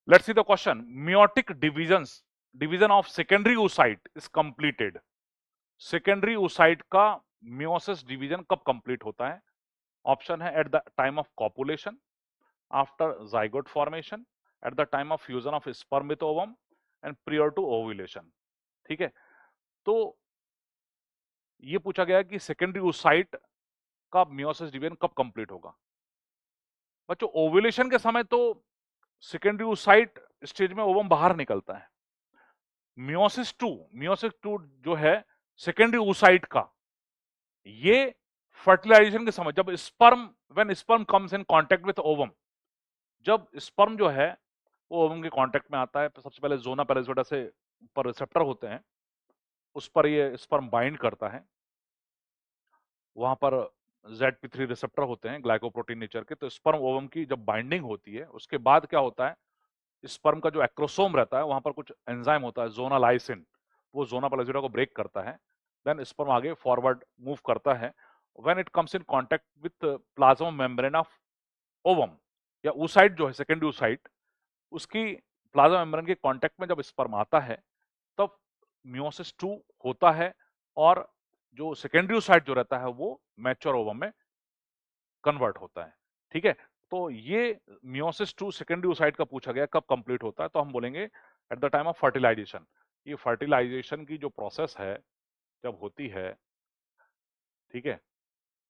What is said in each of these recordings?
Let's see the question. Meiotic division of secondary oocyte is completed. Secondary oocyte का meiosis division कब complete होता है? Option है at the time of copulation, after zygote formation, at the time of fusion of sperm with ovum and prior to ovulation. ठीक है, तो ये पूछा गया है कि सेकेंडरी oocyte का meiosis division कब complete होगा? बच्चों ओव्यूलेशन के समय तो सेकेंडरी oocyte स्टेज में ओवम बाहर निकलता है। मियोसिस टू जो है सेकेंडरी oocyte का, ये फर्टिलाइजेशन के समय जब when sperm comes in contact with ovum, जब स्पर्म जो है वो ओवम के कांटेक्ट में आता है, तो सबसे पहले जोना पैलेसोडा से पर रिसेप्टर होते हैं, उस पर ये स्पर्म बाइंड करता है, वहां पर ZP3 रिसेप्टर होते हैं ग्लाइकोप्रोटीन नेचर के, तो स्पर्म ओवम की जब बाइंडिंग होती है उसके बाद क्या होता है, स्पर्म का जो एक्रोसोम रहता है वहां पर कुछ एंजाइम होता है जोना लाइसिन, वो जोना पैलेसोडा को ब्रेक करता है, देन स्पर्म आगे फॉरवर्ड मूव करता है, when it comes in contact with plasma membrane of ovum या oocyte जो है सेकेंडरी oocyte, उसकी प्लाज्मा मेम्ब्रेन के कांटेक्ट में जब स्पर्म आता है तब मियोसिस 2 होता है और जो सेकेंडरी oocyte जो रहता है वो मैच्योर ओवम में कन्वर्ट होता है। ठीक है, तो ये मियोसिस 2 सेकेंडरी oocyte का पूछा गया कब कंप्लीट होता है, तो हम बोलेंगे at the time of fertilization. ये फर्टिलाइजेशन की जो प्रोसेस है जब होती है, ठीक है,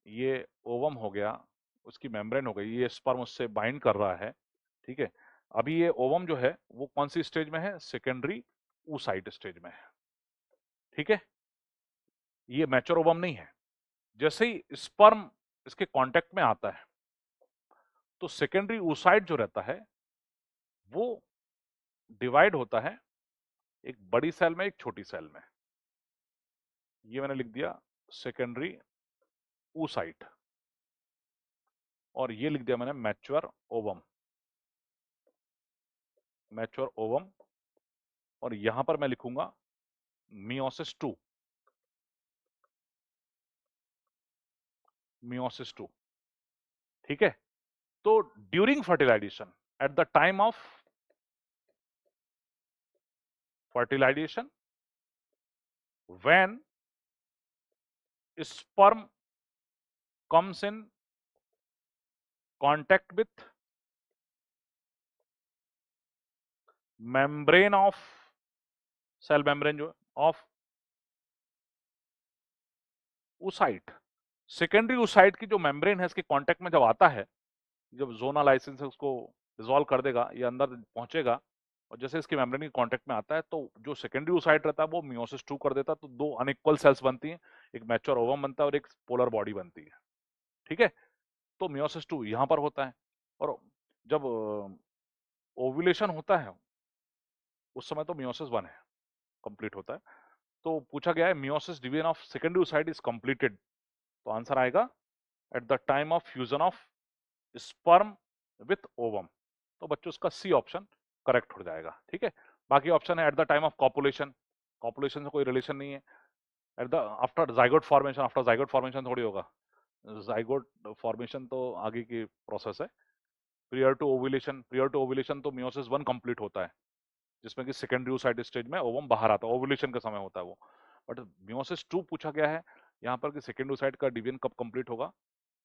ये ओवम हो गया, उसकी मेम्ब्रेन हो गई, ये स्पर्म उससे बाइंड कर रहा है, ठीक है, अभी ये ओवम जो है वो कौन सी स्टेज में है, सेकेंडरी oocyte स्टेज में है। ठीक है, ये मैच्योर ओवम नहीं है। जैसे ही स्पर्म इसके कांटेक्ट में आता है तो सेकेंडरी oocyte जो रहता है वो डिवाइड होता है एक बड़ी सेल में, एक छोटी सेल में। ये मैंने लिख दिया सेकेंडरी oocyte और ये लिख दिया मैंने मैच्योर ओवम, मैच्योर ओवम, और यहां पर मैं लिखूंगा मियोसिस 2, मियोसिस 2। ठीक है, तो during fertilization, at the time of fertilization, when sperm comes in contact with membrane of cell membrane जो ऑफ oocyte, सेकेंडरी oocyte की जो मेम्ब्रेन है इसके कांटेक्ट में जब आता है, जब जोना लाइसेंस है उसको डिसॉल्व कर देगा, ये अंदर पहुंचेगा और जैसे इसके मेम्ब्रेन के कांटेक्ट में आता है तो जो सेकेंडरी oocyte रहता है वो मियोसिस 2 कर देता है, तो दो अनइक्वल सेल्स बनती हैं, एक मैच्योर ओवम बनता है और एक पोलर बॉडी बनती है। ठीक है, तो मियोसिस 2 यहां पर होता है और जब ओव्यूलेशन होता है उस समय तो मियोसिस 1 है, कंप्लीट होता है। तो पूछा गया है meiosis division of secondary oocyte is completed, तो आंसर आएगा eight the time of fusion of sperm with ovum, तो बच्चों उसका सी ऑप्शन करेक्ट हो जाएगा। ठीक है, बाकी ऑप्शन है eight the time of copulation, copulation से कोई रिलेशन नहीं है, at the after zygote formation, after zygote formation थोड़ी होगा, जाइगोट फॉर्मेशन तो आगे की प्रोसेस है। प्रियर टू ओव्यूलेशन तो मियोसिस 1 कंप्लीट होता है जिसमें कि सेकेंडरी oocyte स्टेज में ओवम बाहर आता है, ओव्यूलेशन के समय होता है वो। बट मियोसिस 2 पूछा गया है यहाँ पर कि सेकेंडरी oocyte का डिवीजन कब कंप्लीट होगा,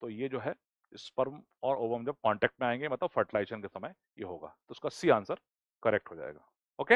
तो ये जो है स्पर्म और ओवम जब कांटेक्ट में आएंगे मतलब फर्टिलाइजेशन के समय ये होगा, तो उसका सी आंसर करेक्ट हो जाएगा। ओके।